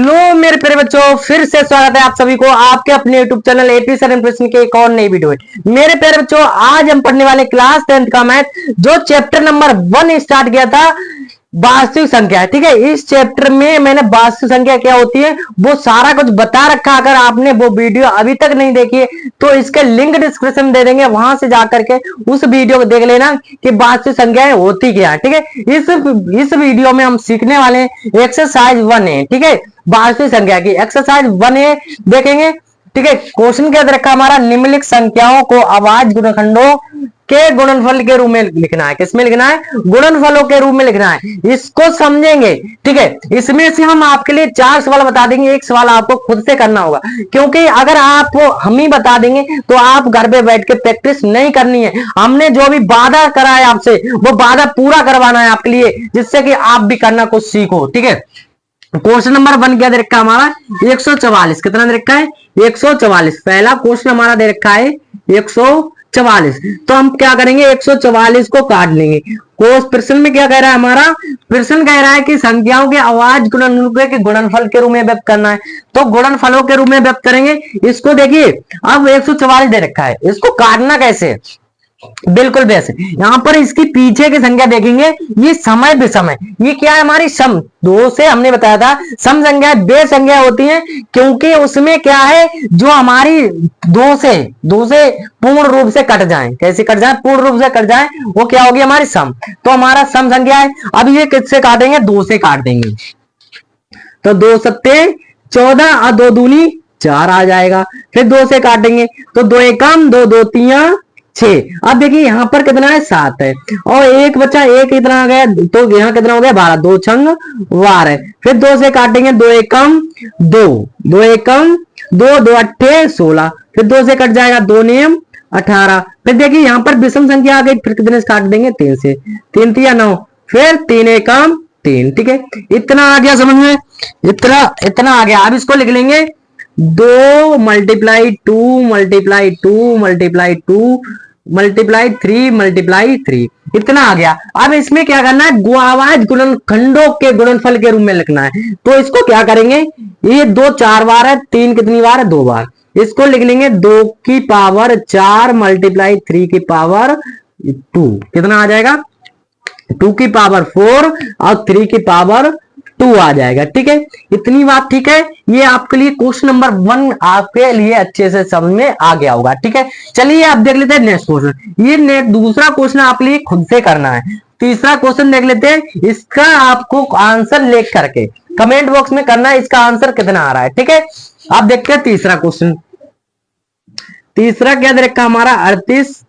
Hello मेरे प्यारे बच्चों, फिर से स्वागत है आप सभी को आपके अपने YouTube channel AP sir impression के एक और नई वीडियो में। मेरे प्यारे बच्चों, आज हम पढ़ने वाले क्लास 10th का मैथ जो चैप्टर नंबर 1 स्टार्ट किया था, वास्तविक संख्या। ठीक है, इस चैप्टर में मैंने वास्तविक संख्या क्या होती है वो सारा कुछ बता रखा। अगर आपने वो वीडियो अभी तक नहीं देखी है तो इसके लिंक डिस्क्रिप्शन में दे देंगे, वहां से जाकर के उस वीडियो को देख लेना कि वास्तविक संख्याएं होती क्या है। ठीक है, इस वीडियो में हम सीखने वाले हैं एक्सरसाइज 1 है। ठीक है, वास्तविक संख्या की एक्सरसाइज 1 ए देखेंगे। ठीक है, क्वेश्चन क्या दे रखा हमारा, निम्नलिखित संख्याओं को अभाज्य गुणनखंडों के गुणनफल के रूप में लिखना है। किसमें लिखना है? गुणनफलों के रूप में लिखना है। इसको समझेंगे। ठीक है, इसमें से हम आपके लिए 4 सवाल बता देंगे, एक सवाल आपको खुद से करना होगा, क्योंकि अगर आप हम ही बता देंगे तो आप घर पे बैठ के प्रैक्टिस नहीं करनी है। हमने जो भी वादा करा है आपसे वो वादा पूरा करवाना है आपके लिए, जिससे कि आप भी करना कुछ सीखो। ठीक है, क्वेश्चन नंबर 1 क्या दे रखा है हमारा, 144। कितना दे रखा है? 144। पहला क्वेश्चन हमारा दे रखा है 144। तो हम क्या करेंगे, 144 को काट लेंगे। प्रश्न में क्या कह रहा है हमारा, प्रश्न कह रहा है कि संख्याओं के अभाज्य गुणनफल के गुणनफल के रूप में व्यक्त करना है। तो गुणनफलों के रूप में व्यक्त करेंगे इसको। देखिए, अब 144 दे रखा है, इसको काटना कैसे? बिल्कुल वैसे यहां पर इसकी पीछे की संख्या देखेंगे, ये समय विषम है। ये क्या है? हमारी सम। दो से हमने बताया था सम संख्या वे संख्या होती हैं, क्योंकि उसमें क्या है, जो हमारी दो से पूर्ण रूप से कट जाए। कैसे कट जाए? पूर्ण रूप से कट जाए, वो क्या होगी? हमारी सम। तो हमारा सम संख्या है। अब ये किससे काटेंगे? 2 से काट देंगे। तो 2 सत्ते 14 और 2 दूनी 4 आ जाएगा। फिर 2 से काटेंगे तो 2 एकम 2 2 3 6। अब देखिए यहां पर कितना है? 7 है, और एक बचा, एक कितना आ गया? तो यहाँ कितना हो गया? 12। 2 छंग 12। फिर 2 से काटेंगे, 2 एकम 2 2 एकम 2 2 अट्ठे 16। फिर 2 से कट जाएगा, 2 नियम 18। फिर देखिए यहाँ पर विषम संख्या आ गई, फिर कितने से काट देंगे? 3 से। 3 3 9। फिर 3 एकम 3। ठीक है, इतना आ गया समझ में? इतना आ गया। अब इसको लिख लेंगे 2 multiply 2 multiply 2 multiply 2 multiply 3 multiply 3। इतना आ गया। अब इसमें क्या करना है? अभाज्य गुणनखंडों के गुणनफल के रूप में लिखना है। तो इसको क्या करेंगे, ये 2 4 बार है, 3 कितनी बार है? 2 बार। इसको लिख लेंगे 2 की पावर 4 मल्टीप्लाई 3 की पावर 2। कितना आ जाएगा? 2 की पावर 4 और 3 की पावर 2 आ जाएगा। ठीक है, इतनी बात ठीक है। ये आपके लिए क्वेश्चन नंबर 1 आपके लिए अच्छे से समझ में आ गया होगा। ठीक है, चलिए आप देख लेते हैं नेक्स्ट क्वेश्चन। ये दूसरा क्वेश्चन आपके लिए खुद से करना है। तीसरा क्वेश्चन देख लेते हैं, इसका आपको आंसर लिख करके कमेंट बॉक्स में करना है, इसका आंसर कितना आ रहा है। ठीक है, आप देखते हैं तीसरा क्वेश्चन। तीसरा क्या दे रखा हमारा? 38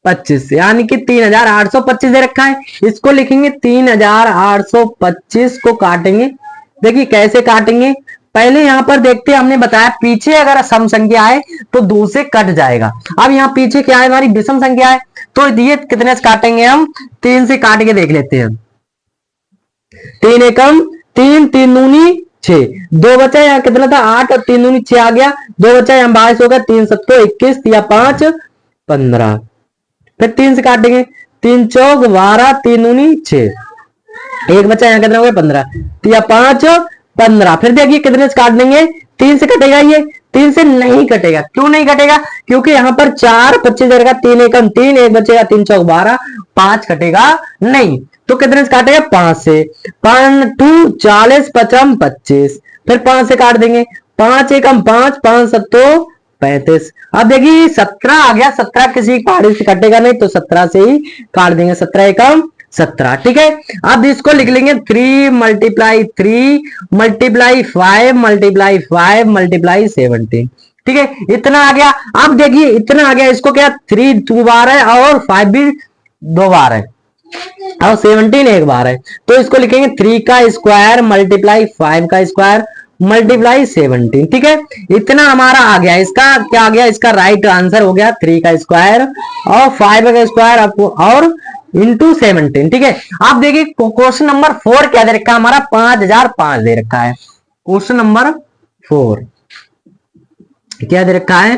25, यानी कि 3825 दे रखा है। इसको लिखेंगे 3825 को काटेंगे। देखिए कैसे काटेंगे, पहले यहां पर देखते हैं, हमने बताया पीछे अगर सम संख्या है तो 2 से कट जाएगा। अब यहाँ पीछे क्या है? हमारी विषम संख्या है, तो ये कितने से काटेंगे? हम 3 से काट के देख लेते हैं। 3 एकम 3 3 दूनी 6। 2 बचा, यहाँ कितना था? 8 और 3 दूनी 6 आ गया। 2 बचा, यहाँ 22 हो गया। 3 सत्तो 21 या 5 15। फिर 3 से काटेंगे, 3 चौक 12 3 दूनी 6। एक बच्चा, यहाँ कितना हो गया? 15 या 5 15। फिर देखिए कितने से काट देंगे? 3 से कटेगा। ये 3 से नहीं कटेगा। क्यों नहीं कटेगा? क्योंकि यहाँ पर 4 25 रहेगा, 3 एकम 3, एक बचेगा 3 चौक 12, 5 कटेगा नहीं। तो कितने से काटेगा? 5 से। 5 2 40 पचम 25। फिर 5 से काट देंगे, 5 एकम 5 5 सत्तो 35। अब देखिए 17 आ गया। 17 किसी पहाड़ी से कटेगा नहीं, तो 17 से ही काट देंगे। 17 एकम 17। ठीक है, अब इसको लिख लेंगे 3 मल्टीप्लाई 3 मल्टीप्लाई 5 मल्टीप्लाई 5 मल्टीप्लाई 17। ठीक है, इतना आ गया। अब देखिए इतना आ गया, इसको क्या? 3 2 बार है और 5 भी 2 बार है और 17 एक बार है। तो इसको लिखेंगे 3 का स्क्वायर मल्टीप्लाई 5 का स्क्वायर मल्टीप्लाई 17। ठीक है, इतना हमारा आ गया। इसका क्या आ गया? इसका राइट आंसर हो गया 3 का स्क्वायर और 5 का स्क्वायर और इंटू 17। ठीक है, आप देखिए क्वेश्चन नंबर 4 क्या दे रखा है हमारा? 5005 दे रखा है। क्वेश्चन नंबर 4 क्या दे रखा है?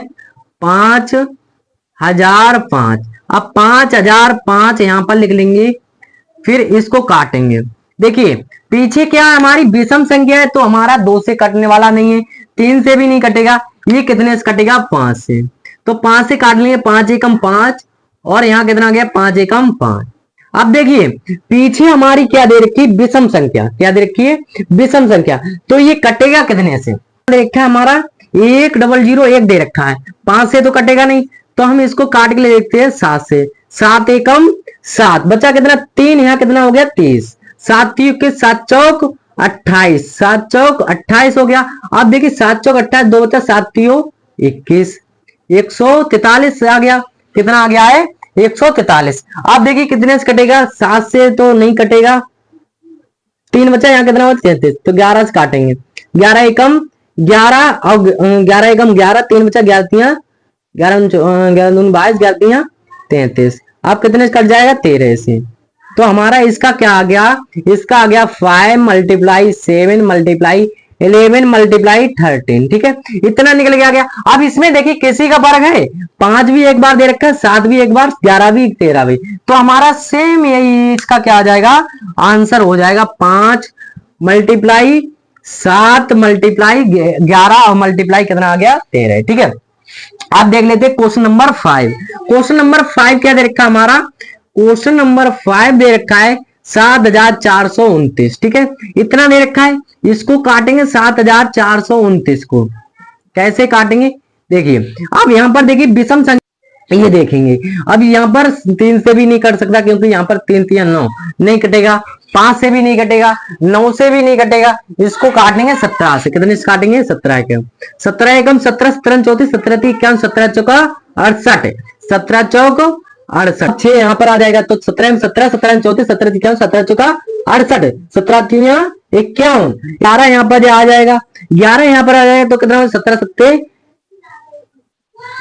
5005। अब 5005 यहां पर लिख लेंगे, फिर इसको काटेंगे। देखिए पीछे क्या है, हमारी विषम संख्या है, तो हमारा 2 से कटने वाला नहीं है, 3 से भी नहीं कटेगा, ये कितने से कटेगा, 5 से। तो 5 से काट लेंगे, 5 एकम 5, और यहाँ कितना आ गया, 5 एकम 5। अब देखिए पीछे हमारी क्या दे रखी है, विषम संख्या, क्या दे रखी है, विषम संख्या, तो ये कटेगा कितने से, दे रखा है हमारा 1001 दे रखा है, 5 से तो कटेगा नहीं, तो हम इसको काट के ले देखते हैं 7 से। 7 एकम 7, बचा कितना, 3, यहाँ कितना हो गया, 30, 7 3 के 7 चौक 28, 7 चौक 28 हो गया। अब देखिए 7 चौक 28, 2 बचा, 7 3 21, 143 आ गया, कितना आ गया है, 143। अब देखिए कितने से कटेगा, 7 से तो नहीं कटेगा, 3 बचा, यहाँ कितना हुआ, 33, तो 11 से काटेंगे, 11 एकम 11 और 11 एकम 11, 3 बचा, 11 तिया 11 11 दूनी 22, 11 तिया 33। अब कितने से कट जाएगा, 13 से। तो हमारा इसका क्या आ गया, इसका आ गया 5 मल्टीप्लाई 7 मल्टीप्लाई 11 मल्टीप्लाई 13, ठीक है, इतना निकल के आ गया। अब इसमें देखिए किसी का फर्क है, 5 भी एक बार दे रखा है, 7 भी एक बार, 11 भी, 13 भी, तो हमारा सेम यही इसका क्या आ जाएगा, आंसर हो जाएगा 5 मल्टीप्लाई 7 मल्टीप्लाई 11 और मल्टीप्लाई कितना आ गया, 13, ठीक है। आप देख लेते हैं क्वेश्चन नंबर 5। क्वेश्चन नंबर 5 क्या दे रखा है हमारा, क्वेश्चन नंबर 5 दे रखा है 7429, ठीक है, इतना दे रखा है, इसको काटेंगे 7429 को, कैसे काटेंगे, देखिए अब यहां पर देखिए विषम संख्या, ये देखेंगे, अब यहाँ पर 3 से भी नहीं कट सकता, क्योंकि यहाँ पर 3 3 9 नहीं कटेगा, 5 से भी नहीं कटेगा, 9 से भी नहीं कटेगा, इसको काटेंगे 17 से, कितने से काटेंगे, 17 के, 17 एकम 17, 17 34, 17 51, 17 चौका 68, 17 चौक 68, 6 यहाँ पर आ जाएगा, तो 17 17, 17 34, 17 51, 17 चौका 68, 17 3 51, 11 यहाँ पर आ जाएगा, 11 यहाँ पर आ जाएगा, तो कितना, 17 सत्ते,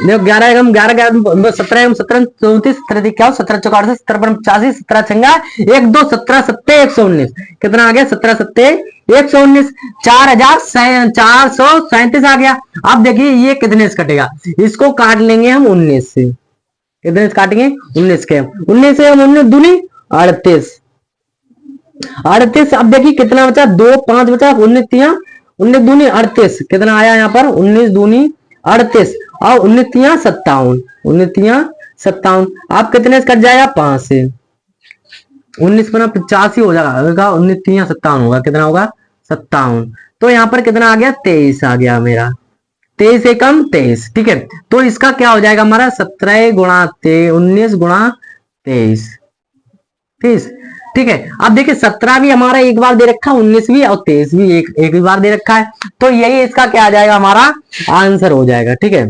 देखो 11 एकम 11 11, 17 एकम 17 34, 17 51, 17 चौका 68, 17 85, 17 छंगा 1 2, 17 सत्ते 119, कितना आ गया, 17 सत्ते 119, 4437 आ गया। अब देखिए ये कितने से कटेगा, इसको काट लेंगे हम 19 से, कितने से काटेंगे, 19 के, 19 से हम 19 दूनी 38, 38। अब देखिए कितना बचा, 2 5 बचा, 19 तिया 19 दूनी 38, कितना आया यहाँ पर, 19 दूनी 38, और 19 तिया 57, 19 तिया 57, आप कितने से कट जाएगा, 5 से, 19 बना 85 हो जाएगा, 19 तिया 57 होगा, कितना होगा, 57, तो यहाँ पर कितना आ गया, 23 आ गया मेरा, 23 एकम 23, ठीक है। तो इसका क्या हो जाएगा हमारा, 17 गुणा 19 गुणा 23, 23, ठीक है। अब देखिए 17 भी हमारा एक बार दे रखा है, 19 भी और 23 भी एक ही बार दे रखा है, तो यही इसका क्या आ जाएगा, हमारा आंसर हो जाएगा, ठीक है।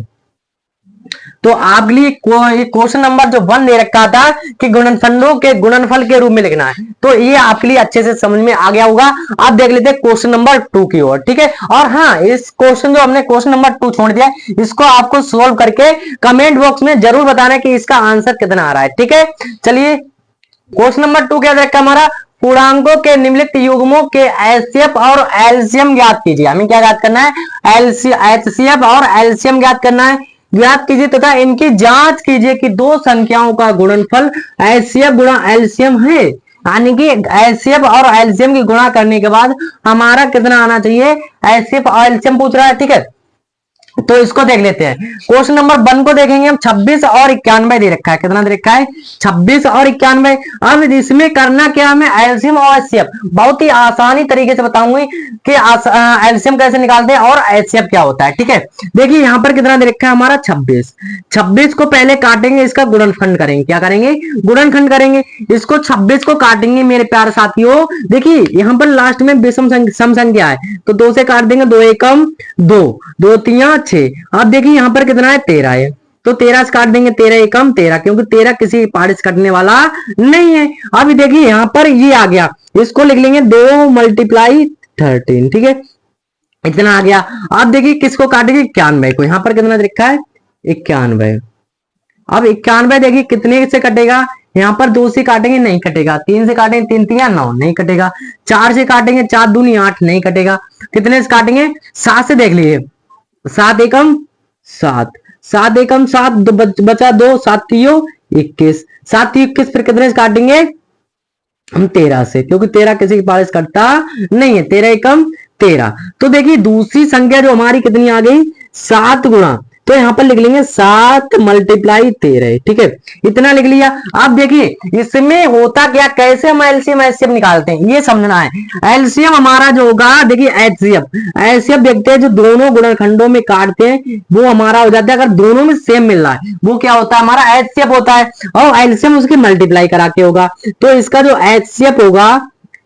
तो आपके लिए क्वेश्चन नंबर जो 1 दे रखा था कि गुणनफलों के गुणनफल के रूप में लिखना है, तो ये आपके लिए अच्छे से समझ में आ गया होगा। आप देख लेते हैं क्वेश्चन नंबर 2 की ओर, ठीक है। और हाँ, इस क्वेश्चन जो हमने क्वेश्चन नंबर 2 छोड़ दिया, इसको आपको सोल्व करके कमेंट बॉक्स में जरूर बताना कि इसका आंसर कितना आ रहा है, ठीक है। चलिए क्वेश्चन नंबर 2 क्या देखा हमारा, पूर्णांकों के निम्नलिखित युग्मों के एचसीएफ और एलसीएम ज्ञात कीजिए। हमें क्या ज्ञात करना है, एचसीएफ और एलसीएम ज्ञात करना है, ज्ञात कीजिए तथा इनकी जांच कीजिए कि दो संख्याओं का गुणनफल एचसीएफ गुणा एलसीएम है, यानी कि एचसीएफ और एलसीएम की गुणा करने के बाद हमारा कितना आना चाहिए, एचसीएफ और एलसीएम पूछ रहा है, ठीक है। तो इसको देख लेते हैं, क्वेश्चन नंबर 1 को देखेंगे हम, 26 और 91 दे रखा है, कितना दे रखा है, 26 और 91। अब इसमें करना क्या हमें, एलसीएम और एचसीएफ, बहुत ही आसानी तरीके से बताऊंगी कि एलसीएम कैसे निकालते हैं और एचसीएफ क्या होता है, ठीक है। देखिए यहाँ पर कितना दे रखा है हमारा, 26, 26 को पहले काटेंगे, इसका गुणनखंड करेंगे, क्या करेंगे, गुणनखंड करेंगे, इसको 26 को काटेंगे मेरे प्यारे साथियों। देखिए यहाँ पर लास्ट में विषम सम संख्या है, तो 2 से काट देंगे, 2 एकम 2, 2 तिया 6। अब देखिए यहाँ पर कितना है, 13 है, तो 13 से काट देंगे, 13 एकम 13, क्योंकि 13 किसी पार्ट से कटने वाला नहीं है। अब देखिए यहाँ पर ये आ गया, इसको लिख लेंगे 2 मल्टीप्लाई 13, ठीक है, इतना आ गया। अब देखिए किसको काटेंगे, 91 को, यहाँ पर कितना लिखा है, 91। अब 91 देखिए कितने से कटेगा, यहाँ पर 2 से काटेंगे, नहीं कटेगा, 3 से काटेंगे, 3 तिया 9, नहीं कटेगा, 4 से काटेंगे, 4 दूनी 8, नहीं कटेगा, कितने से काटेंगे, 7 से देख लीजिए, 7 एकम 7, 7 एकम 7, बचा 2, 7 तियो 21, 7 तियो 21, फिर कितने से काटेंगे, हम 13 से, क्योंकि 13 किसी के पास कटता नहीं है, 13 एकम 13। तो देखिए दूसरी संख्या जो हमारी कितनी आ गई, 7 गुणा, तो यहां पर लिख लेंगे 7 मल्टीप्लाई 13, ठीक है, इतना लिख लिया। अब देखिए इसमें होता क्या, कैसे हम एलसीएम एचसीएफ निकालते हैं ये समझना है। एलसीएम हमारा जो होगा, देखिए एचसीएफ एचसीएफ देखते हैं, जो दोनों गुणनखंडों में काटते हैं वो हमारा हो जाता है, अगर दोनों में सेम मिल रहा है वो क्या होता है, हमारा एचसीएफ होता है, और एलसीएम उसकी मल्टीप्लाई करा के होगा। तो इसका जो एचसीएफ होगा,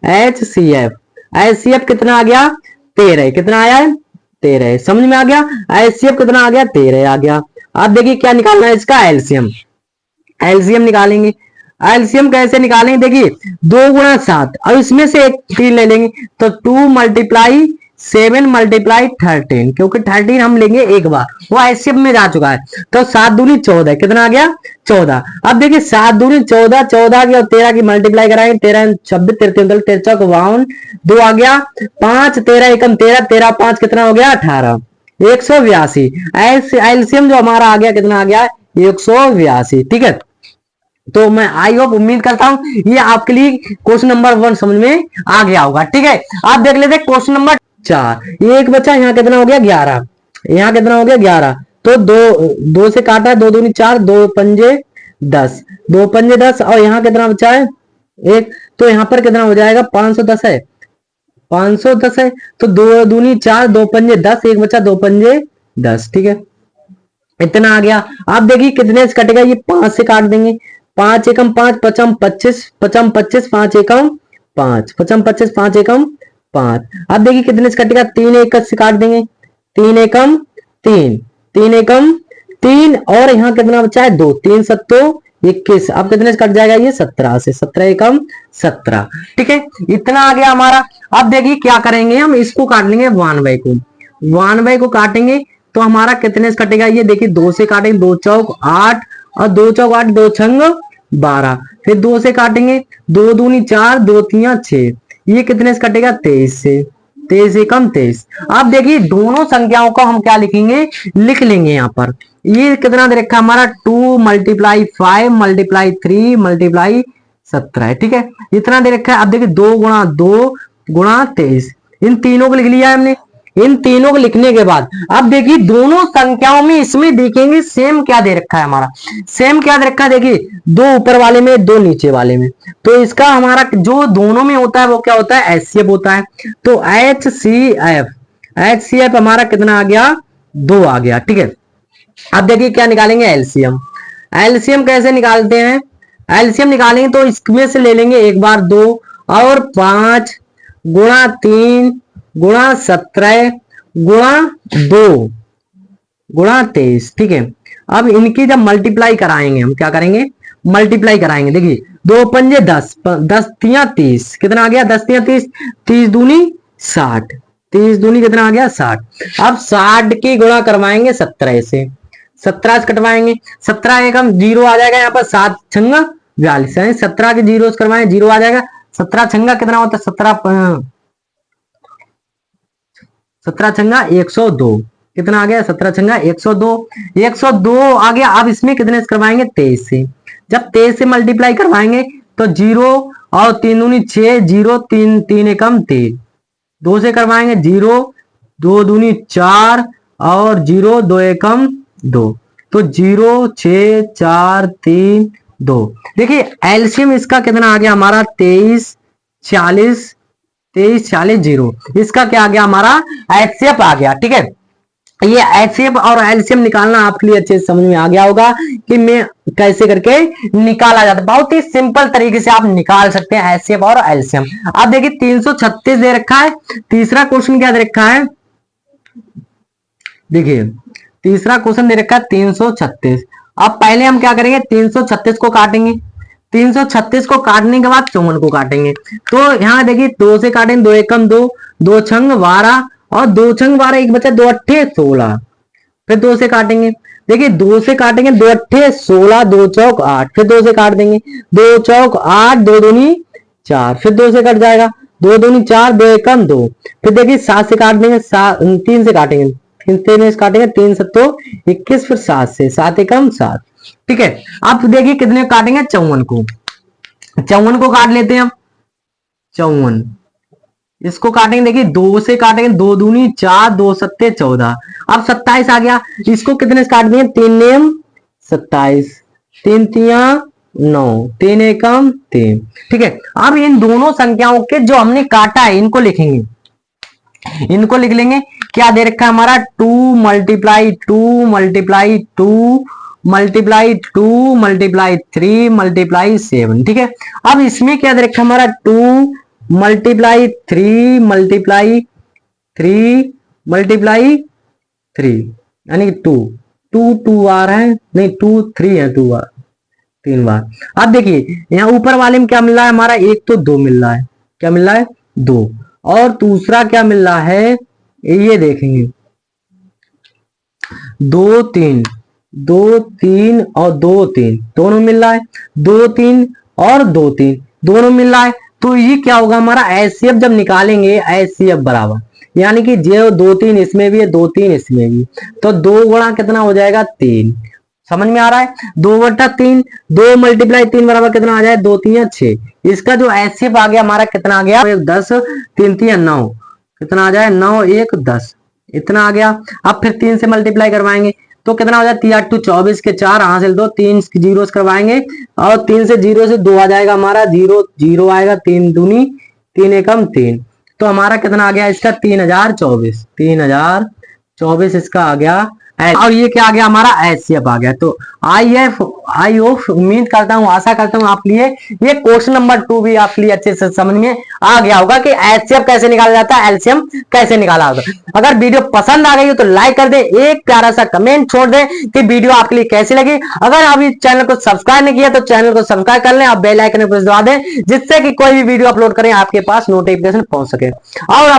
एचसीएफ एचसीएफ कितना आ गया, 13, कितना आया है 13, समझ में आ गया। एचसीएफ कितना आ गया, 13 आ गया। अब देखिए क्या निकालना है इसका एलसीएम, एलसीएम निकालेंगे। एलसीएम कैसे निकालेंगे, देखिए 2 गुणा 7, अब इसमें से एक 3 ले लेंगे, तो 2 मल्टीप्लाई 7 मल्टीप्लाई 13, क्योंकि 13 हम लेंगे एक बार, वो एचसीएफ में जा चुका है। तो 7 दूनी 14, कितना आ गया 14। अब देखिए 7 दूनी 14, 14 की और 13 की मल्टीप्लाई कराएंगे, 13 26 13 13 चौक 52, 2 आ गया 5, 13 एकम 13, 13 5 कितना हो गया 18, 182। एलसीएम जो हमारा आ गया कितना आ गया 182, ठीक है। तो मैं आई होप उम्मीद करता हूं ये आपके लिए क्वेश्चन नंबर 1 समझ में आ गया होगा, ठीक है। आप देख लेते क्वेश्चन नंबर 4, एक बच्चा यहाँ कितना हो गया 11, यहाँ कितना हो गया 11, तो 2 से काटा है, 2 दूनी 4, 2 पंजे 10, 2 पंजे 10, और यहाँ कितना बचा है 1, तो यहाँ पर कितना हो जाएगा 510 है, 510 है, तो 2 दूनी 4, 2 पंजे 10, एक बचा 2 पंजे 10, ठीक है, इतना आ गया। आप देखिए कितने से कटेगा, ये 5 से काट देंगे, 5 एकम 5, पचम 25, पचम 25, 5 एकम 5, पचम 25, 5 एकम 5। अब देखिए कितने से कटेगा, 3 एक से काट देंगे, 3 एकम 3, 3 एकम 3, और यहाँ कितना बचा है 2, 3 सत्तो 21, अब कितने से कट जाएगा ये 17 से, 17 एकम 17, ठीक है, इतना आ गया हमारा। अब देखिए क्या करेंगे, हम इसको काट लेंगे 1/, को 1/, को काटेंगे तो हमारा कितने से कटेगा, ये देखिए 2 से काटेंगे, 2 चौक 8, और 2 चौक 8, 2 छंग 12, फिर 2 से काटेंगे, 2 दूनी 4, 2 तिया 6, ये कितने से कटेगा 23 से, 23 एकम 23। अब देखिए दोनों संख्याओं को हम क्या लिखेंगे, लिख लेंगे यहाँ पर, ये कितना दे रखा है हमारा 2 मल्टीप्लाई 5 मल्टीप्लाई 3 मल्टीप्लाई 17 है, ठीक है, इतना दे रखा है। अब देखिए 2 गुणा 2 गुणा 23, इन तीनों को लिख लिया है हमने। इन तीनों को लिखने के बाद अब देखिए दोनों संख्याओं में इसमें देखेंगे सेम क्या दे रखा है, हमारा सेम क्या दे रखा है, देखिए 2 ऊपर वाले में 2 नीचे वाले में, तो इसका हमारा जो दोनों में होता है वो क्या होता है, एचसीएफ होता है। तो एचसीएफ, एचसीएफ हमारा कितना आ गया 2 आ गया, ठीक है। अब देखिए क्या निकालेंगे एलसीएम, एलसीएम कैसे निकालते हैं, एलसीएम निकालेंगे तो इसमें से ले लेंगे एक बार 2, और 5 गुणा 3 गुणा 17 गुणा 2 गुणा 23, ठीक है। अब इनकी जब मल्टीप्लाई कराएंगे, हम क्या करेंगे मल्टीप्लाई कराएंगे, देखिए 2 पंजे 10, 10 तिया 30, कितना आ गया 10 तिया 30, 30 दूनी 60, 30 दूनी कितना आ गया 60। अब 60 की गुणा करवाएंगे 17 से, 17 से कटवाएंगे, 17 एकम 0 आ जाएगा यहाँ पर, 7 छंगा 42, 17 के 0 से करवाएं 0 आ जाएगा, 17 छंगा कितना होता है 17 छंगा 102, कितना आ गया 17 छंगा 102, 102 आ गया। अब इसमें कितने से करवाएंगे 23 से, जब 23 से मल्टीप्लाई करवाएंगे तो 0 और 3 दूनी 6, 0 3 3 एकम 3, 2 से करवाएंगे 0 2 दूनी 4, और 0 2 एकम 2, तो 0 6 4 3 2। देखिए एलसीएम इसका कितना आ गया हमारा 23 40, 23 40 0, इसका क्या आ गया हमारा एचसीएफ आ गया, ठीक है। ये एचसीएफ और एलसीएम निकालना आपके लिए अच्छे से समझ में आ गया होगा कि मैं कैसे करके निकाला जाता है, बहुत ही सिंपल तरीके से आप निकाल सकते हैं एचसीएफ और एलसीएम। आप देखिए 336 दे रखा है, तीसरा क्वेश्चन क्या दे रखा है, देखिए तीसरा क्वेश्चन दे रखा है 336। अब पहले हम क्या करेंगे 336 को काटेंगे, 336 को काटने के बाद 54 को काटेंगे। तो यहाँ देखिए 2 से काटेंगे, 2 एकम 2, 2 छंग 12, और 2 छंग 12 एक बचा 2 अट्ठे 16, फिर 2 से काटेंगे, देखिए 2 से काटेंगे 2 अट्ठे 16, 2 चौक 8, फिर 2 से काट देंगे, 2 चौक 8, 2 दूनी 4, फिर 2 से कट जाएगा, 2 दूनी 4, 2 एकम 2, फिर देखिए 7 से काट देंगे, 3 से काटेंगे, 3 से काटेंगे, 3 सत्तो 21, फिर 7 से, 7 एकम 7, ठीक है। अब देखिए कितने काटेंगे 54 को, 54 को काट लेते हैं हम, 54। इसको काटेंगे, देखिए 2 से काटेंगे, 2 दूनी 4, 2 सत्ते 14। अब 27 आ गया, इसको कितने से काट दिए, 3 नेम 27, 3 तिया 9, 3 एकम 3। ठीक है, अब इन दोनों संख्याओं के जो हमने काटा है इनको लिखेंगे, इनको लिख लेंगे। क्या दे रखा है हमारा, 2 multiply 2 multiply 2 multiply 2 multiply 3 multiply 7। ठीक है, अब इसमें क्या दे रखा है हमारा, 2 मल्टीप्लाई 3 मल्टीप्लाई 3 मल्टीप्लाई 3, यानी 2 2 2 आ रहा है, नहीं 2 3 है, 2 बार 3 बार। अब देखिए यहाँ ऊपर वाले में क्या मिल रहा है हमारा, एक तो 2 मिल रहा है, क्या मिल रहा है 2, और दूसरा क्या मिल रहा है, ये देखेंगे 2 3 2 3 और 2 3 दोनों मिल रहा है, 2 3 और 2 3 दोनों मिल रहा है। तो ये क्या होगा हमारा, एचसीएफ जब निकालेंगे, एचसीएफ बराबर, यानी कि जो 2 3 इसमें भी है, 2 3 इसमें भी, तो 2 गुणा कितना हो जाएगा 3। समझ में आ रहा है, 2/3, 2 मल्टीप्लाई 3 बराबर कितना आ जाए, 2 3 6। इसका जो एचसीएफ आ गया हमारा कितना आ गया, 10, 3 3 9, कितना आ जाए 9 1 10, इतना आ गया। अब फिर 3 से मल्टीप्लाई करवाएंगे तो कितना हो जाए, 3 8 24 के 4 हासिल 2, 3 जीरो करवाएंगे और 3 से 0 से 2 आ जाएगा हमारा, 0 0 आएगा, 3 दूनी 3 एकम 3। तो हमारा कितना आ गया इसका, 3024, 3024 इसका आ गया। और ये क्या आ गया हमारा, एचसीएफ आ गया। तो आई होप, उम्मीद करता हूँ, आशा करता हूँ आप लिए ये क्वेश्चन नंबर 2 भी आप लिए अच्छे से समझ में आ गया होगा कि एचसीएफ कैसे निकाला जाता है, एलसीएम कैसे निकाला होगा। अगर वीडियो पसंद आ गई हो तो लाइक कर दे, एक प्यारा सा कमेंट छोड़ दे कि वीडियो आपके लिए कैसी लगी। अगर आप इस चैनल को सब्सक्राइब नहीं किया तो चैनल को सब्सक्राइब कर लें, आप बेल आइकन पर दबा दें, जिससे कि कोई भी वीडियो अपलोड करें आपके पास नोटिफिकेशन पहुंच सके। और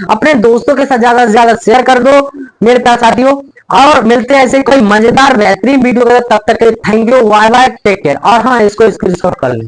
अपने दोस्तों के साथ ज्यादा से ज्यादा शेयर कर दो मेरे प्यारे साथियों। और मिलते हैं ऐसे कोई मजेदार बेहतरीन वीडियो के साथ, तब तक के लिए thank you, bye bye, take care. और हाँ, इसको स्क्रीनशॉट कर लें।